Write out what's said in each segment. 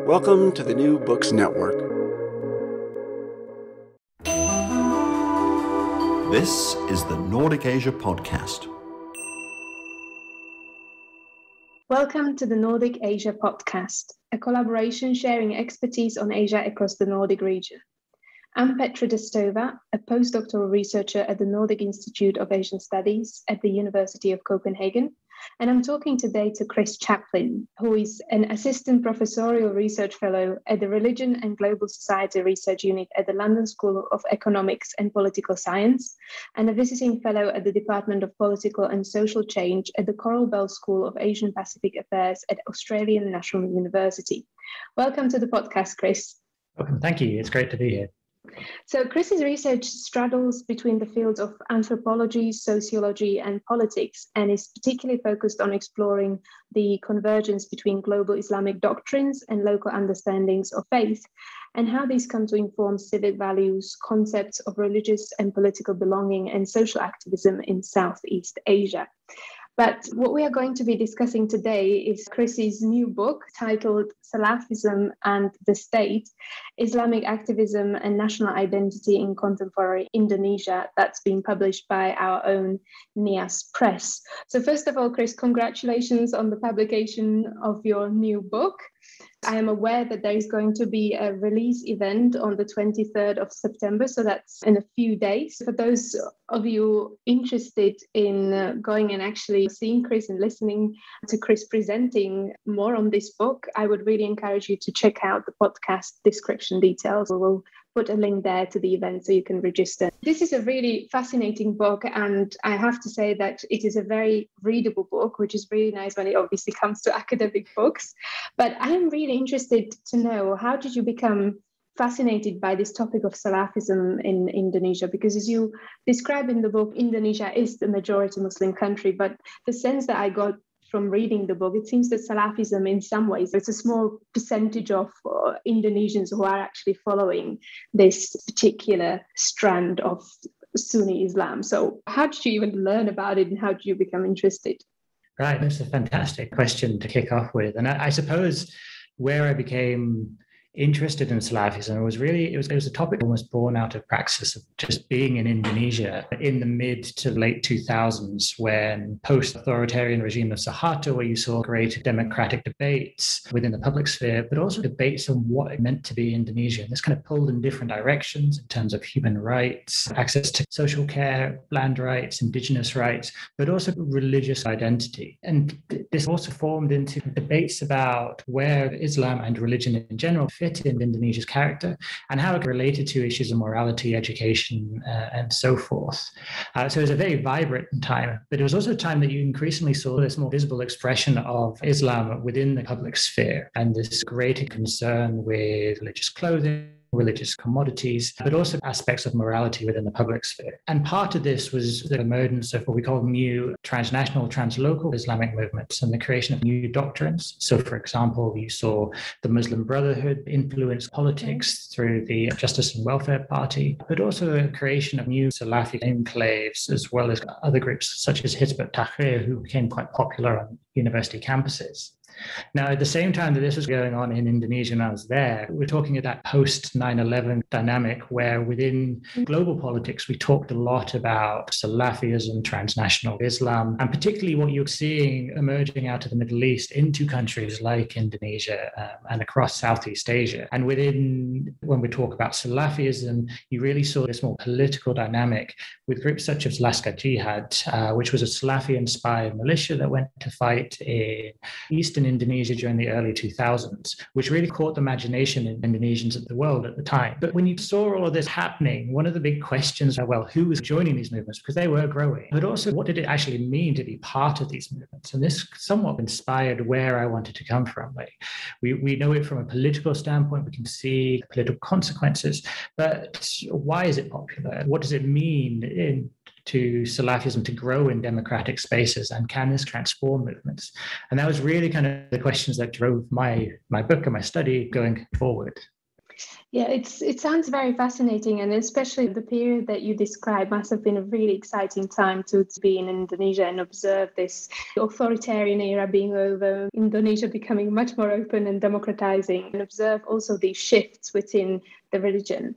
Welcome to the New Books Network. This is the Nordic Asia Podcast. Welcome to the Nordic Asia Podcast, a collaboration sharing expertise on Asia across the Nordic region. I'm Petra Destova, a postdoctoral researcher at the Nordic Institute of Asian Studies at the University of Copenhagen, and I'm talking today to Chris Chaplin, who is an assistant professorial research fellow at the Religion and Global Society Research Unit at the London School of Economics and Political Science, and a visiting fellow at the Department of Political and Social Change at the Coral Bell School of Asian Pacific Affairs at Australian National University. Welcome to the podcast, Chris. Welcome. Thank you. It's great to be here. So Chris's research straddles between the fields of anthropology, sociology, and politics, and is particularly focused on exploring the convergence between global Islamic doctrines and local understandings of faith, and how these come to inform civic values, concepts of religious and political belonging, and social activism in Southeast Asia. But what we are going to be discussing today is Chris's new book titled Salafism and the State, Islamic Activism and National Identity in Contemporary Indonesia, that's been published by our own NIAS Press. So first of all, Chris, congratulations on the publication of your new book. I am aware that there is going to be a release event on the 23rd of September, so that's in a few days. For those of you interested in going and actually seeing Chris and listening to Chris presenting more on this book, I would really encourage you to check out the podcast description details. We will put a link there to the event so you can register. This is a really fascinating book, and I have to say that it is a very readable book, which is really nice when it obviously comes to academic books. But I am really interested to know, how did you become fascinated by this topic of Salafism in Indonesia? Because as you describe in the book, Indonesia is the majority Muslim country, but the sense that I got from reading the book, it seems that Salafism in some ways, it's a small percentage of Indonesians who are actually following this particular strand of Sunni Islam. So how did you even learn about it, and how did you become interested? Right, that's a fantastic question to kick off with. And I suppose where I became interested in Salafism was really, it was a topic almost born out of praxis of just being in Indonesia in the mid to late 2000s, when post-authoritarian regime of Suharto, where you saw great democratic debates within the public sphere, but also debates on what it meant to be Indonesia. And this kind of pulled in different directions in terms of human rights, access to social care, land rights, indigenous rights, but also religious identity. And this also formed into debates about where Islam and religion in general fit in Indonesia's character, and how it related to issues of morality, education, and so forth. So it was a very vibrant time, but it was also a time that you increasingly saw this more visible expression of Islam within the public sphere, and this greater concern with religious clothing, religious commodities, but also aspects of morality within the public sphere. And part of this was the emergence of what we call new transnational, translocal Islamic movements and the creation of new doctrines. So, for example, you saw the Muslim Brotherhood influence politics through the Justice and Welfare Party, but also the creation of new Salafi enclaves, as well as other groups such as Hizb ut-Tahrir, who became quite popular on university campuses. Now, at the same time that this was going on in Indonesia and I was there, we're talking at that post-9/11 dynamic where within global politics, we talked a lot about Salafism, transnational Islam, and particularly what you're seeing emerging out of the Middle East into countries like Indonesia and across Southeast Asia. And when we talk about Salafism, you really saw this more political dynamic with groups such as Laskar Jihad, which was a Salafi-inspired militia that went to fight in Eastern Indonesia during the early 2000s, which really caught the imagination in Indonesians of the world at the time. But when you saw all of this happening, one of the big questions are, well, who was joining these movements? Because they were growing. But also, what did it actually mean to be part of these movements? And this somewhat inspired where I wanted to come from. Like, we know it from a political standpoint. We can see the political consequences. But why is it popular? What does it mean to Salafism to grow in democratic spaces, and can this transform movements? And that was really kind of the questions that drove my book and my study going forward. Yeah, it sounds very fascinating, and especially the period that you described must have been a really exciting time to be in Indonesia and observe this authoritarian era being over, Indonesia becoming much more open and democratizing, and observe also these shifts within the religion.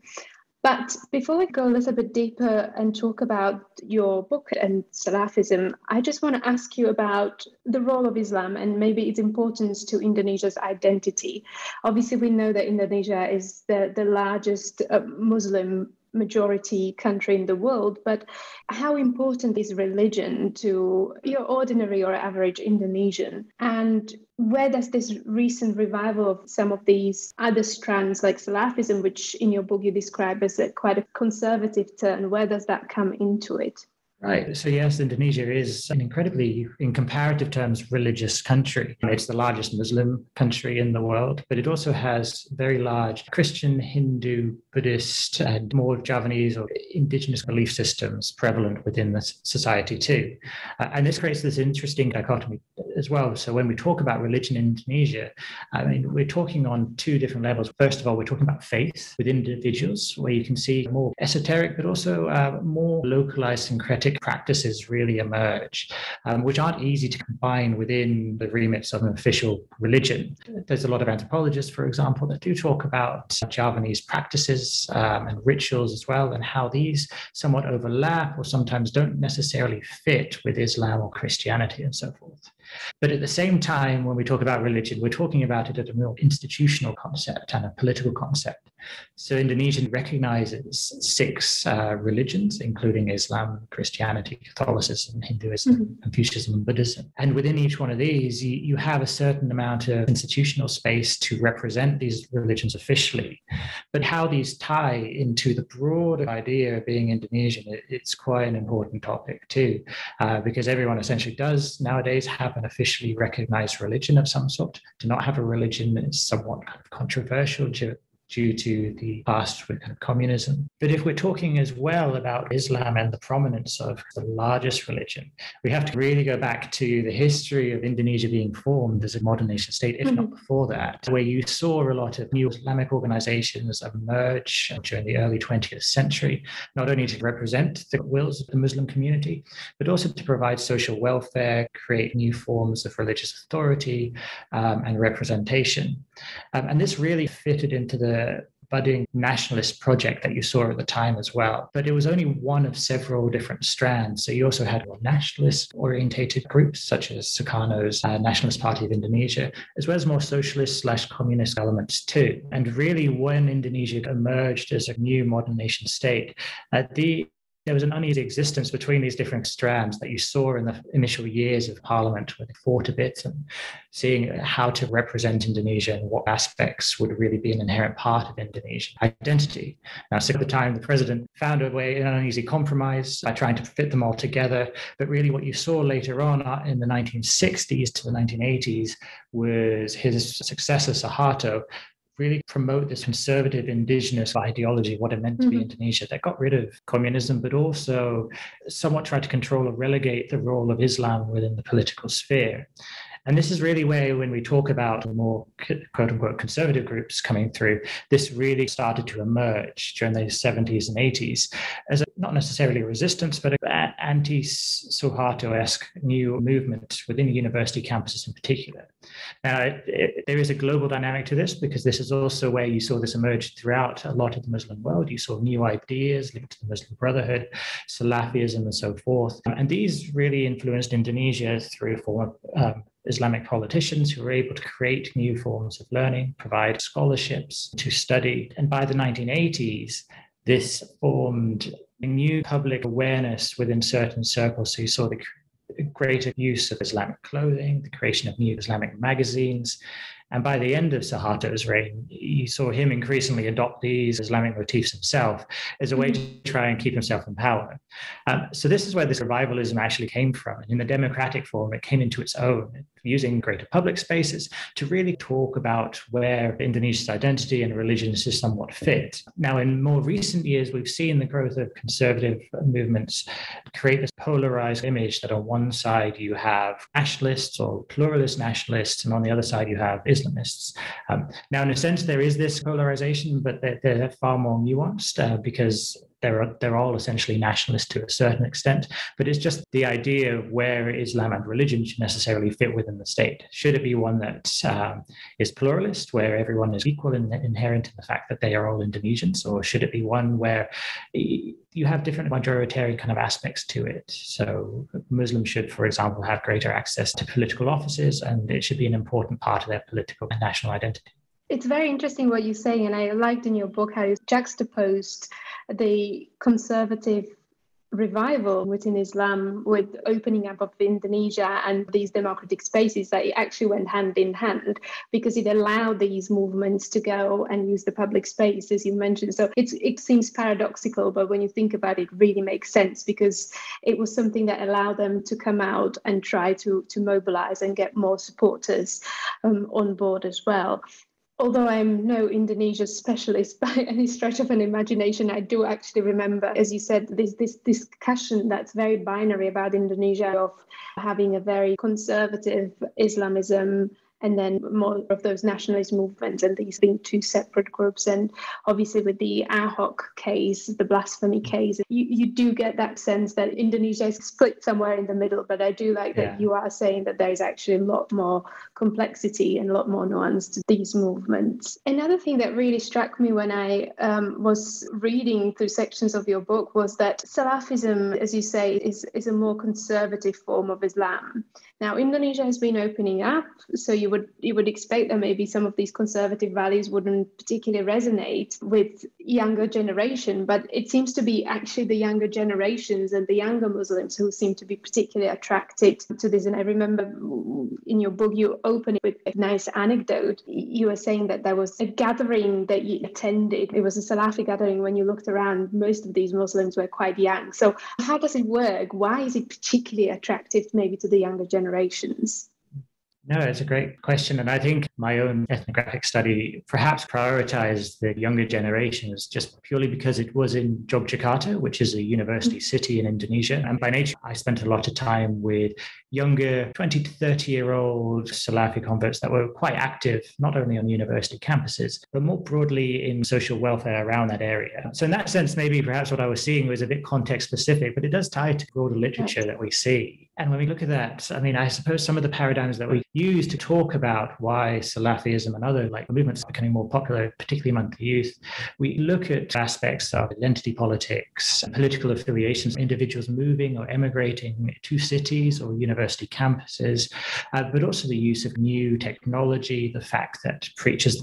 But before we go a little bit deeper and talk about your book and Salafism, I just want to ask you about the role of Islam and maybe its importance to Indonesia's identity. Obviously, we know that Indonesia is the largest Muslim majority country in the world, but how important is religion to your ordinary or average Indonesian? And where does this recent revival of some of these other strands like Salafism, which in your book you describe as quite a conservative turn, where does that come into it? Right. So yes, Indonesia is an incredibly, in comparative terms, religious country. It's the largest Muslim country in the world, but it also has very large Christian, Hindu, Buddhist, and more Javanese or indigenous belief systems prevalent within the society too. And this creates this interesting dichotomy as well. So when we talk about religion in Indonesia, I mean, we're talking on two different levels. First of all, we're talking about faith with individuals, where you can see more esoteric, but also more localized syncretic practices really emerge, which aren't easy to combine within the remits of an official religion. There's a lot of anthropologists, for example, that do talk about Javanese practices and rituals as well, and how these somewhat overlap or sometimes don't necessarily fit with Islam or Christianity and so forth. But at the same time, when we talk about religion, we're talking about it at a more institutional concept and a political concept. So Indonesia recognizes 6 religions, including Islam, Christianity, Catholicism, Hinduism, Confucianism, and Buddhism. And within each one of these, you have a certain amount of institutional space to represent these religions officially. But how these tie into the broader idea of being Indonesian, it's quite an important topic too, because everyone essentially does nowadays have an officially recognized religion of some sort. To not have a religion is somewhat kind of controversial due to the past with kind of communism. But if we're talking as well about Islam and the prominence of the largest religion, we have to really go back to the history of Indonesia being formed as a modern nation state, if not before that, where you saw a lot of new Islamic organizations emerge during the early 20th century, not only to represent the wills of the Muslim community, but also to provide social welfare, create new forms of religious authority and representation. And this really fitted into the budding nationalist project that you saw at the time as well. But it was only one of several different strands. So you also had nationalist-orientated groups such as Sukarno's Nationalist Party of Indonesia, as well as more socialist/communist elements too. And really, when Indonesia emerged as a new modern nation state, there was an uneasy existence between these different strands that you saw in the initial years of Parliament, where they fought a bit and seeing how to represent Indonesia and what aspects would really be an inherent part of Indonesian identity. Now, so at the time, the president found a way, an uneasy compromise by trying to fit them all together. But really what you saw later on in the 1960s to the 1980s was his successor, Suharto, really promote this conservative indigenous ideology, what it meant to be Indonesia, that got rid of communism, but also somewhat tried to control or relegate the role of Islam within the political sphere. And this is really where, when we talk about more quote-unquote conservative groups coming through, this really started to emerge during the 70s and 80s as not necessarily a resistance, but an anti-Suharto-esque new movement within university campuses in particular. Now, there is a global dynamic to this, because this is also where you saw this emerge throughout a lot of the Muslim world. You saw new ideas linked to the Muslim Brotherhood, Salafism, and so forth. And these really influenced Indonesia through a form of Islamic politicians who were able to create new forms of learning, provide scholarships to study. And by the 1980s, this formed a new public awareness within certain circles. So you saw the greater use of Islamic clothing, the creation of new Islamic magazines. And by the end of Suharto's reign, you saw him increasingly adopt these Islamic motifs himself as a way to try and keep himself in power. So this is where this revivalism actually came from. And in the democratic form, it came into its own. It using greater public spaces to really talk about where Indonesia's identity and religion is somewhat fit. Now, in more recent years, we've seen the growth of conservative movements create this polarized image that on one side you have nationalists or pluralist nationalists, and on the other side you have Islamists. Now, in a sense, there is this polarization, but they're far more nuanced because they're all essentially nationalist to a certain extent, but it's just the idea of where Islam and religion should necessarily fit within the state. Should it be one that is pluralist, where everyone is equal and inherent in the fact that they are all Indonesians, or should it be one where you have different majoritarian kind of aspects to it? So Muslims should, for example, have greater access to political offices, and it should be an important part of their political and national identity. It's very interesting what you're saying, and I liked in your book how you juxtaposed the conservative revival within Islam with opening up of Indonesia and these democratic spaces, that it actually went hand in hand because it allowed these movements to go and use the public space, as you mentioned. So it seems paradoxical, but when you think about it, it really makes sense because it was something that allowed them to come out and try to mobilize and get more supporters on board as well. Although I'm no Indonesia specialist by any stretch of an imagination, I do actually remember, as you said, this discussion that's very binary about Indonesia of having a very conservative Islamism and then more of those nationalist movements, and these being two separate groups. And obviously with the Ahok case, the blasphemy case, you do get that sense that Indonesia is split somewhere in the middle. But I do like that you are saying that there is actually a lot more complexity and a lot more nuance to these movements. Another thing that really struck me when I was reading through sections of your book was that Salafism, as you say, is a more conservative form of Islam. Now, Indonesia has been opening up, so you would expect that maybe some of these conservative values wouldn't particularly resonate with younger generation, but it seems to be actually the younger generations and the younger Muslims who seem to be particularly attracted to this. And I remember in your book, you open it with a nice anecdote. You were saying that there was a gathering that you attended. It was a Salafi gathering. When you looked around, most of these Muslims were quite young. So how does it work? Why is it particularly attractive maybe to the younger generations? No, it's a great question. And I think my own ethnographic study perhaps prioritized the younger generations just purely because it was in Yogyakarta, which is a university city in Indonesia. And by nature, I spent a lot of time with younger 20 to 30-year-old Salafi converts that were quite active, not only on university campuses, but more broadly in social welfare around that area. So in that sense, maybe perhaps what I was seeing was a bit context specific, but it does tie to broader literature that we see. And when we look at that, I mean, I suppose some of the paradigms that we use to talk about why Salafism and other movements are becoming more popular, particularly among the youth, we look at aspects of identity politics, political affiliations, individuals moving or emigrating to cities or university campuses, but also the use of new technology, the fact that preachers,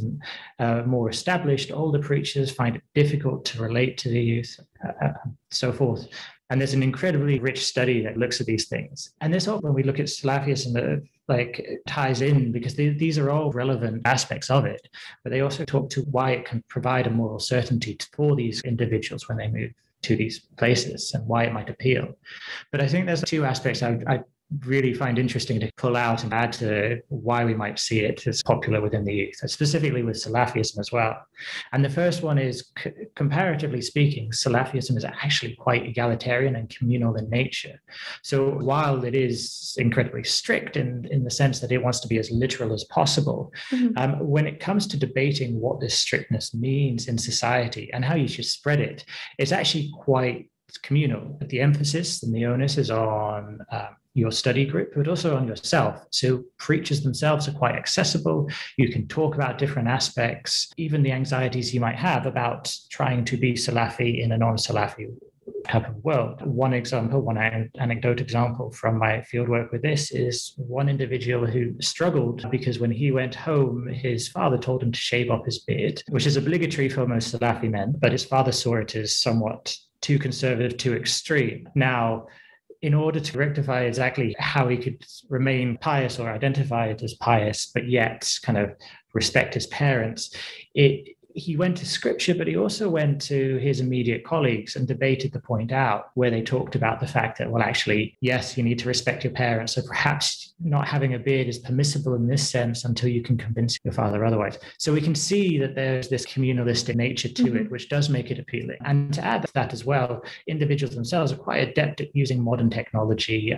more established, older preachers find it difficult to relate to the youth, so forth. And there's an incredibly rich study that looks at these things. And this all, when we look at Salafism, ties in because these are all relevant aspects of it, but they also talk to why it can provide a moral certainty for these individuals when they move to these places and why it might appeal. But I think there's two aspects I really find interesting to pull out and add to why we might see it as popular within the youth, specifically with Salafism as well. And the first one is, comparatively speaking, Salafism is actually quite egalitarian and communal in nature. So while it is incredibly strict in the sense that it wants to be as literal as possible, when it comes to debating what this strictness means in society and how you should spread it, it's actually quite communal. The emphasis and the onus is on your study group, but also on yourself. So preachers themselves are quite accessible. You can talk about different aspects, even the anxieties you might have about trying to be Salafi in a non-Salafi type of world. One anecdote example from my fieldwork with this is one individual who struggled because when he went home, his father told him to shave off his beard, which is obligatory for most Salafi men, but his father saw it as somewhat too conservative, too extreme. Now, in order to rectify exactly how he could remain pious or identify it as pious, but yet kind of respect his parents, he went to scripture, but he also went to his immediate colleagues and debated the point out, where they talked about the fact that, well, actually, yes, you need to respect your parents. So perhaps not having a beard is permissible in this sense until you can convince your father otherwise. So we can see that there's this communalistic nature to it, which does make it appealing. And to add to that as well, individuals themselves are quite adept at using modern technology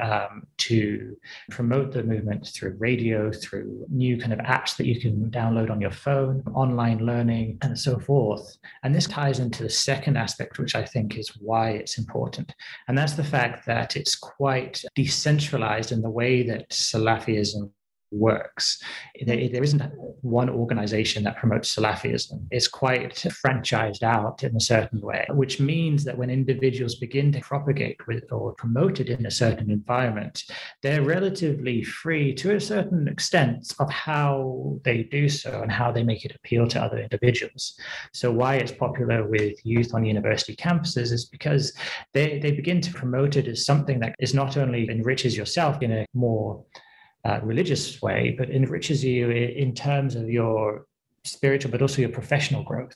to promote the movement through radio, through new kind of apps that you can download on your phone, online learning, and so forth. And this ties into the second aspect, which I think is why it's important. And that's the fact that it's quite decentralized in the way that Salafism works. There isn't one organization that promotes Salafism. It's quite franchised out in a certain way, which means that when individuals begin to propagate with or promote it in a certain environment, they're relatively free to a certain extent of how they do so and how they make it appeal to other individuals. So why it's popular with youth on university campuses is because they begin to promote it as something that is not only enriches yourself in a more religious way, but enriches you in terms of your spiritual, but also your professional growth.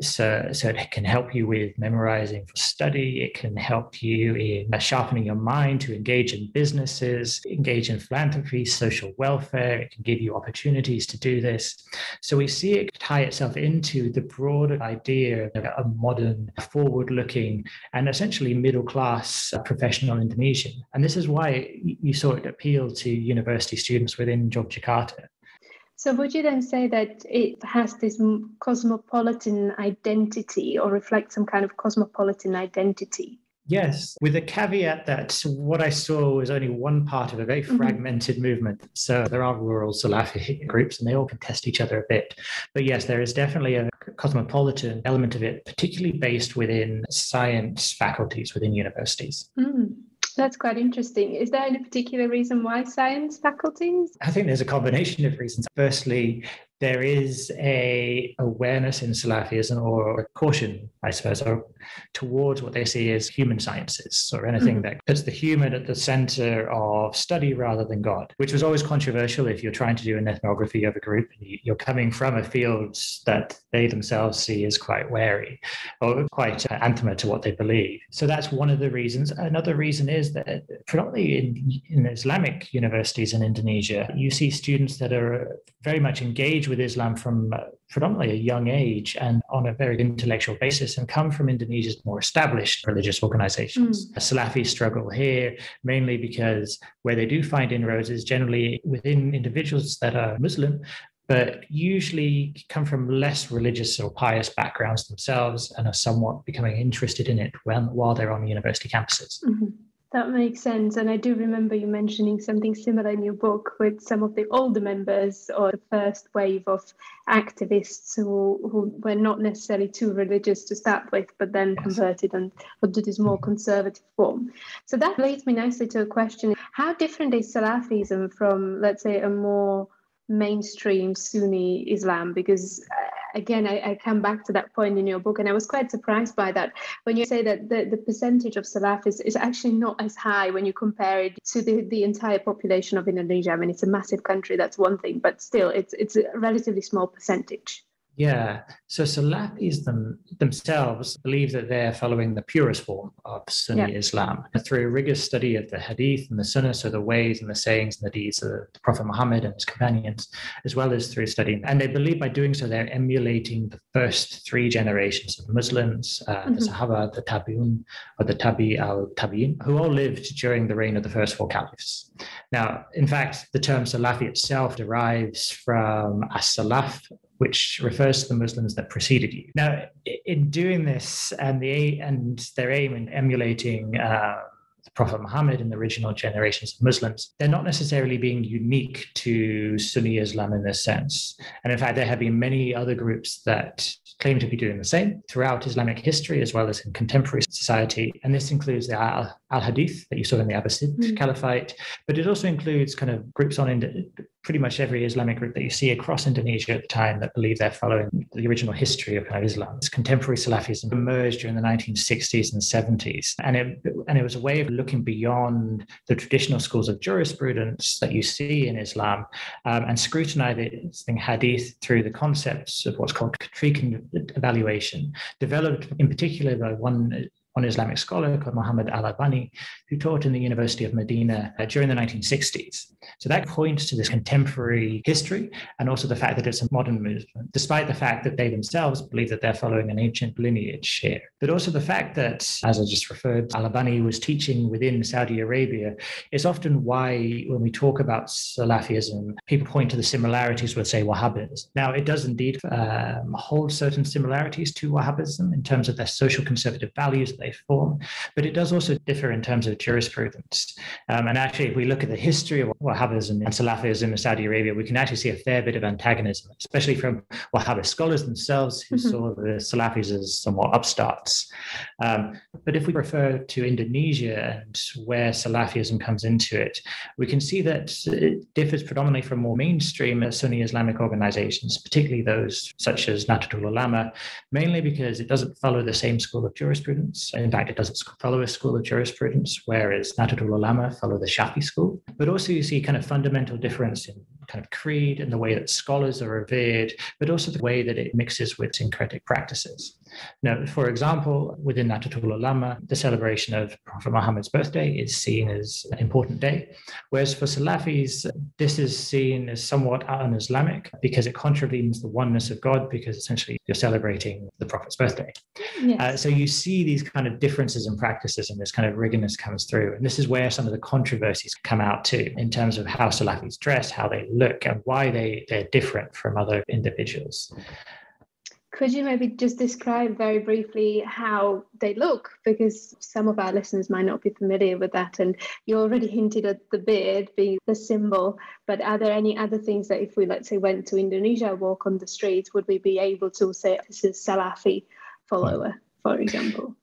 So it can help you with memorizing for study. It can help you in sharpening your mind to engage in businesses, engage in philanthropy, social welfare. It can give you opportunities to do this. So we see it tie itself into the broader idea of a modern, forward-looking, and essentially middle-class professional Indonesian. And this is why you saw it appeal to university students within Yogyakarta. So would you then say that it has this cosmopolitan identity or reflects some kind of cosmopolitan identity? Yes, with the caveat that what I saw was only one part of a very fragmented movement. So there are rural Salafi groups and they all contest each other a bit. But yes, there is definitely a cosmopolitan element of it, particularly based within science faculties within universities. That's quite interesting. Is there any particular reason why science faculties? I think there's a combination of reasons. Firstly, there is a awareness in Salafism or a caution, I suppose, towards what they see as human sciences or anything that puts the human at the center of study rather than God, which was always controversial if you're trying to do an ethnography of a group and you're coming from a field that they themselves see as quite wary or quite anathema to what they believe. So that's one of the reasons. Another reason is that predominantly in Islamic universities in Indonesia, you see students that are very much engaged with Islam from predominantly a young age and on a very intellectual basis and come from Indonesia's more established religious organizations. Salafis struggle here mainly because where they do find inroads is generally within individuals that are Muslim, but usually come from less religious or pious backgrounds themselves and are somewhat becoming interested in it while they're on university campuses. That makes sense. And I do remember you mentioning something similar in your book with some of the older members or the first wave of activists who were not necessarily too religious to start with, but then converted and to this more conservative form. So that leads me nicely to a question. How different is Salafism from, let's say, a more mainstream Sunni Islam? Because again, I come back to that point in your book, and I was quite surprised by that when you say that the percentage of Salafis is actually not as high when you compare it to the entire population of Indonesia. I mean, it's a massive country, that's one thing, but still, it's a relatively small percentage. Yeah, so Salafis themselves believe that they're following the purest form of Sunni Islam through a rigorous study of the Hadith and the Sunnah, so the ways and the sayings and the deeds of the Prophet Muhammad and his companions, as well as through studying. And they believe by doing so, they're emulating the first three generations of Muslims, the Sahaba, the Tabi'un, or the Tabi al-Tabi'in, who all lived during the reign of the first four caliphs. Now, in fact, the term Salafi itself derives from as-Salaf, which refers to the Muslims that preceded you. Now, in doing this and their aim in emulating the Prophet Muhammad and the original generations of Muslims, they're not necessarily being unique to Sunni Islam in this sense. And in fact, there have been many other groups that claim to be doing the same throughout Islamic history, as well as in contemporary society. And this includes the al-Hadith that you saw in the Abbasid Caliphate, but it also includes kind of groups on pretty much every Islamic group that you see across Indonesia at the time that believe they're following the original history of kind of Islam. This contemporary Salafism emerged during the 1960s and 70s, and it was a way of looking beyond the traditional schools of jurisprudence that you see in Islam and scrutinizing hadith through the concepts of what's called critique evaluation, developed in particular by one Islamic scholar called Muhammad al-Albani, who taught in the University of Medina during the 1960s. So that points to this contemporary history and also the fact that it's a modern movement, despite the fact that they themselves believe that they're following an ancient lineage here. But also the fact that, as I just referred, al-Albani was teaching within Saudi Arabia is often why when we talk about Salafism, people point to the similarities with, say, Wahhabism. Now, it does indeed hold certain similarities to Wahhabism in terms of their social conservative values that they form, but it does also differ in terms of jurisprudence. And actually, if we look at the history of Wahhabism and Salafism in Saudi Arabia, we can actually see a fair bit of antagonism, especially from Wahhabist scholars themselves who saw the Salafis as somewhat upstarts. But if we refer to Indonesia and where Salafism comes into it, we can see that it differs predominantly from more mainstream Sunni Islamic organizations, particularly those such as Nahdlatul Ulama, mainly because it doesn't follow the same school of jurisprudence. In fact, it doesn't follow a school of jurisprudence, whereas Nahdlatul Ulama follow the Shafi school. But also you see kind of fundamental difference in kind of creed and the way that scholars are revered, but also the way that it mixes with syncretic practices. Now, for example, within Nahdlatul Ulama, the celebration of Prophet Muhammad's birthday is seen as an important day, whereas for Salafis, this is seen as somewhat un-Islamic because it contravenes the oneness of God, because essentially you're celebrating the Prophet's birthday. Yes. So you see these kind of differences in practices and this kind of rigidness comes through. And this is where some of the controversies come out too, in terms of how Salafis dress, how they look, and why they're different from other individuals. Could you maybe just describe very briefly how they look? Because some of our listeners might not be familiar with that. And you already hinted at the beard being the symbol. But are there any other things that if we, let's say, went to Indonesia, walk on the streets, would we be able to say this is Salafi follower, for example?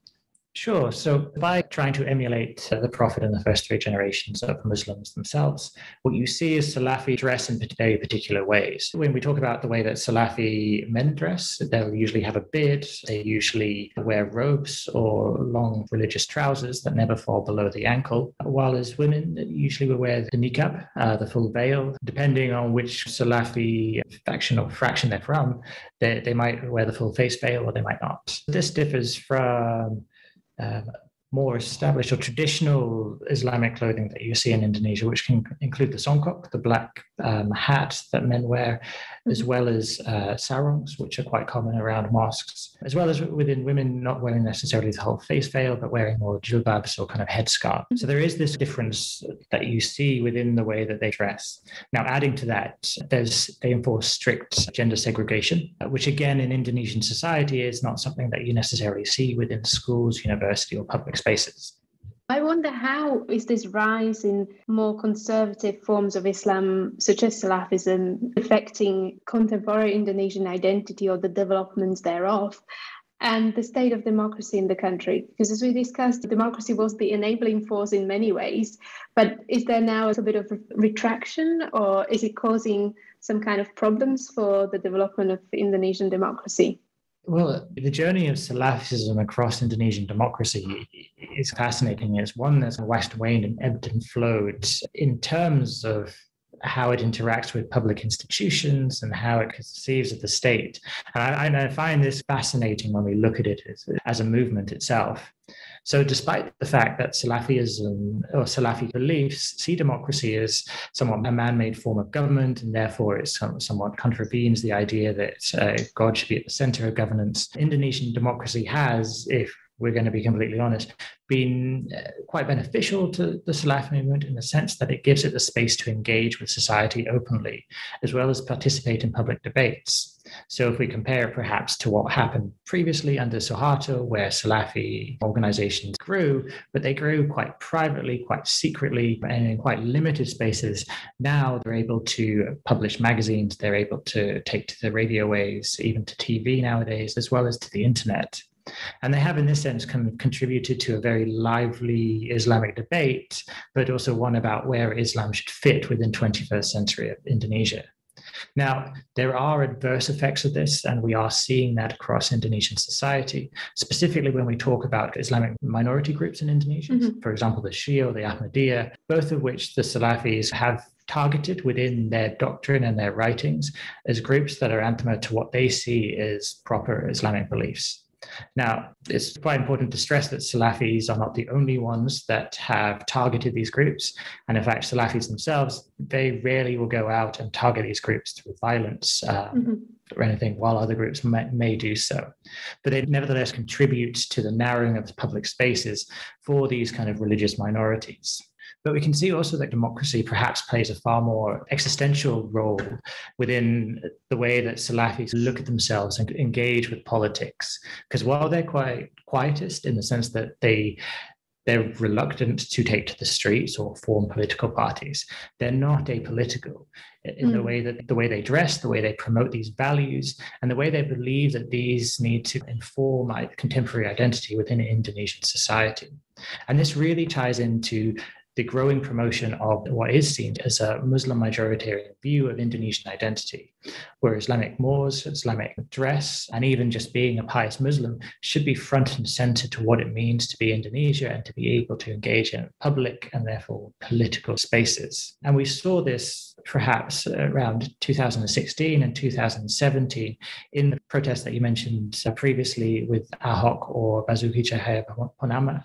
Sure. So by trying to emulate the Prophet in the first three generations of Muslims themselves, what you see is Salafi dress in very particular ways. When we talk about the way that Salafi men dress, they'll usually have a beard. They usually wear robes or long religious trousers that never fall below the ankle, while as women usually will wear the niqab, the full veil. Depending on which Salafi faction or fraction they're from, they might wear the full face veil or they might not. This differs from more established or traditional Islamic clothing that you see in Indonesia, which can include the songkok, the black hat that men wear, as well as sarongs, which are quite common around mosques, as well as within women not wearing necessarily the whole face veil, but wearing more jilbabs or kind of headscarf. So there is this difference that you see within the way that they dress. Now, adding to that, they enforce strict gender segregation, which again in Indonesian society is not something that you necessarily see within schools, university, or public spaces. I wonder how is this rise in more conservative forms of Islam, such as Salafism, affecting contemporary Indonesian identity or the developments thereof, and the state of democracy in the country? Because as we discussed, democracy was the enabling force in many ways, but is there now a bit of retraction, or is it causing some kind of problems for the development of Indonesian democracy? Well, the journey of Salafism across Indonesian democracy is fascinating. It's one that's waxed, waned, and ebbed and flowed in terms of how it interacts with public institutions and how it conceives of the state. And I find this fascinating when we look at it as a movement itself. So despite the fact that Salafism or Salafi beliefs see democracy as somewhat a man-made form of government, and therefore it somewhat contravenes the idea that God should be at the center of governance, Indonesian democracy has, if we're going to be completely honest, been quite beneficial to the Salafi movement in the sense that it gives it the space to engage with society openly, as well as participate in public debates. So if we compare perhaps to what happened previously under Suharto, where Salafi organizations grew, but they grew quite privately, quite secretly, and in quite limited spaces, now they're able to publish magazines, they're able to take to the radio waves, even to TV nowadays, as well as to the internet. And they have, in this sense, contributed to a very lively Islamic debate, but also one about where Islam should fit within 21st century Indonesia. Now, there are adverse effects of this, and we are seeing that across Indonesian society, specifically when we talk about Islamic minority groups in Indonesia, for example, the Shia or the Ahmadiyya, both of which the Salafis have targeted within their doctrine and their writings as groups that are anathema to what they see as proper Islamic beliefs. Now, it's quite important to stress that Salafis are not the only ones that have targeted these groups. And in fact, Salafis themselves, they rarely will go out and target these groups through violence or anything, while other groups may do so. But they nevertheless contribute to the narrowing of the public spaces for these kind of religious minorities. But we can see also that democracy perhaps plays a far more existential role within the way that Salafis look at themselves and engage with politics. Because while they're quite quietist in the sense that they're reluctant to take to the streets or form political parties, they're not apolitical in the way they dress, the way they promote these values, and the way they believe that these need to inform contemporary identity within Indonesian society. And this really ties into the growing promotion of what is seen as a Muslim majoritarian view of Indonesian identity, where Islamic mores, Islamic dress, and even just being a pious Muslim should be front and center to what it means to be Indonesia and to be able to engage in public and therefore political spaces. And we saw this perhaps around 2016 and 2017 in the protests that you mentioned previously with Ahok or Basuki Cahayapurnama,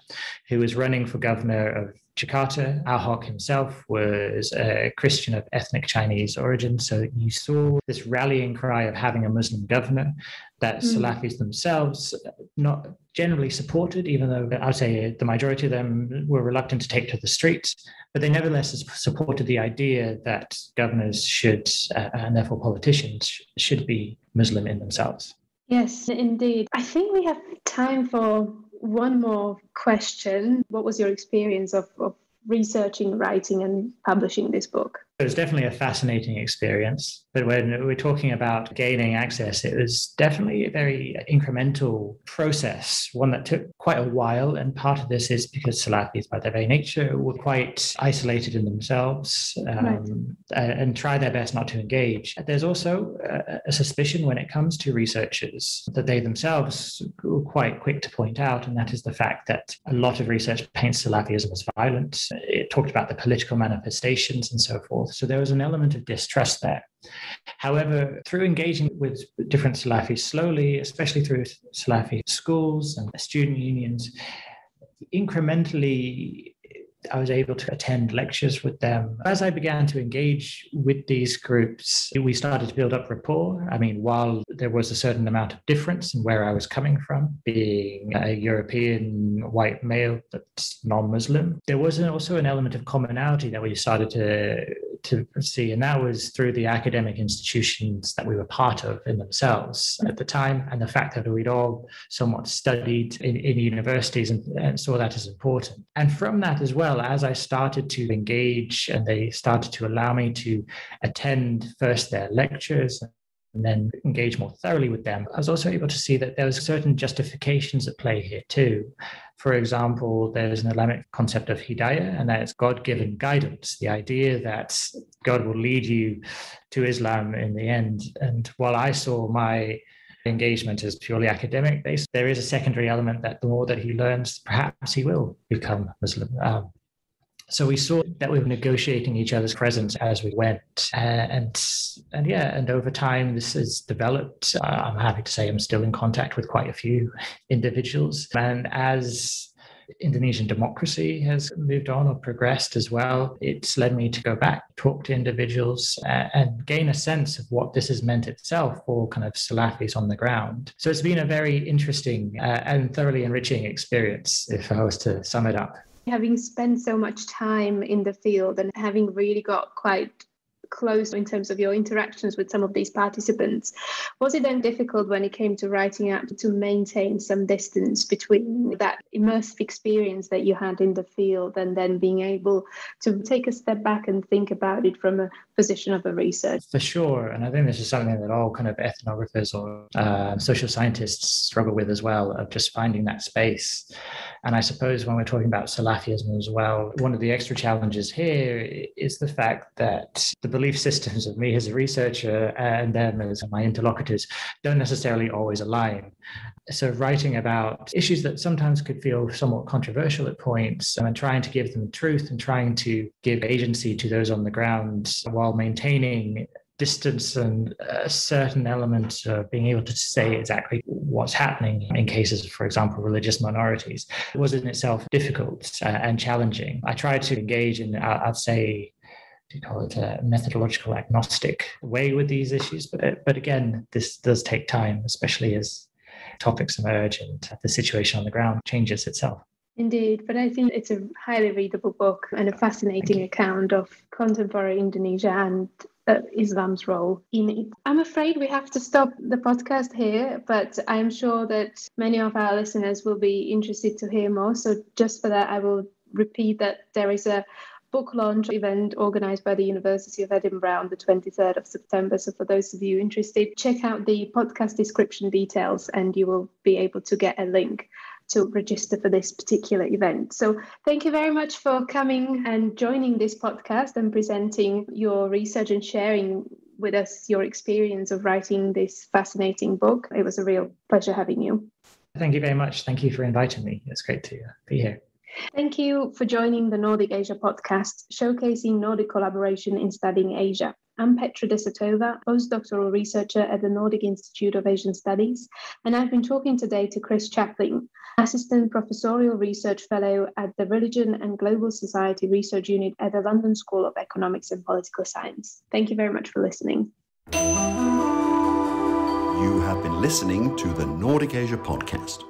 who was running for governor of Jakarta. Ahok himself was a Christian of ethnic Chinese origin. So you saw this rallying cry of having a Muslim governor that Salafis themselves not generally supported, even though I'd say the majority of them were reluctant to take to the streets, but they nevertheless supported the idea that governors should, and therefore politicians, should be Muslim in themselves. Yes, indeed. I think we have time for one more question. What was your experience of researching, writing, and publishing this book? It was definitely a fascinating experience. But when we're talking about gaining access, it was definitely a very incremental process, one that took quite a while. And part of this is because Salafis, by their very nature, were quite isolated in themselves and try their best not to engage. There's also a suspicion when it comes to researchers that they themselves were quite quick to point out, and that is the fact that a lot of research paints Salafism as violent. It talked about the political manifestations and so forth. So there was an element of distrust there. However, through engaging with different Salafis slowly, especially through Salafi schools and student unions, incrementally, I was able to attend lectures with them. As I began to engage with these groups, we started to build up rapport. I mean, while there was a certain amount of difference in where I was coming from, being a European white male that's non-Muslim, there was also an element of commonality that we started to see, and that was through the academic institutions that we were part of in themselves at the time, and the fact that we'd all somewhat studied in universities and saw that as important. And from that as well, as I started to engage and they started to allow me to attend first their lectures and then engage more thoroughly with them, I was also able to see that there was certain justifications at play here too. For example, there's an Islamic concept of hidayah, and that is God-given guidance, the idea that God will lead you to Islam in the end. And while I saw my engagement as purely academic based, there is a secondary element that the more that he learns, perhaps he will become Muslim. So we saw that we were negotiating each other's presence as we went. And over time, this has developed. I'm happy to say I'm still in contact with quite a few individuals. And as Indonesian democracy has moved on or progressed as well, it's led me to go back, talk to individuals and gain a sense of what this has meant itself for kind of Salafis on the ground. So it's been a very interesting and thoroughly enriching experience, if I was to sum it up. Having spent so much time in the field and having really got quite close in terms of your interactions with some of these participants. Was it then difficult when it came to writing out to maintain some distance between that immersive experience that you had in the field and then being able to take a step back and think about it from a position of a research? For sure. And I think this is something that all kind of ethnographers or social scientists struggle with as well, of just finding that space. And I suppose when we're talking about Salafism as well, one of the extra challenges here is the fact that the belief systems of me as a researcher and them as my interlocutors don't necessarily always align. So writing about issues that sometimes could feel somewhat controversial at points and trying to give them truth and trying to give agency to those on the ground while maintaining distance and a certain element of being able to say exactly what's happening in cases of, for example, religious minorities, was in itself difficult and challenging. I tried to engage in, I'd say, you call it a methodological agnostic way with these issues. But again, this does take time, especially as topics emerge and the situation on the ground changes itself. Indeed, but I think it's a highly readable book and a fascinating account of contemporary Indonesia and Islam's role in it. I'm afraid we have to stop the podcast here, but I'm sure that many of our listeners will be interested to hear more. So just for that, I will repeat that there is a book launch event organised by the University of Edinburgh on the 23rd of September. So for those of you interested, check out the podcast description details and you will be able to get a link to register for this particular event. So thank you very much for coming and joining this podcast and presenting your research and sharing with us your experience of writing this fascinating book. It was a real pleasure having you. Thank you very much. Thank you for inviting me. It's great to be here. Thank you for joining the Nordic Asia podcast, showcasing Nordic collaboration in studying Asia. I'm Petra Desatova, postdoctoral researcher at the Nordic Institute of Asian Studies, and I've been talking today to Chris Chaplin, Assistant Professorial Research Fellow at the Religion and Global Society Research Unit at the London School of Economics and Political Science. Thank you very much for listening. You have been listening to the Nordic Asia podcast.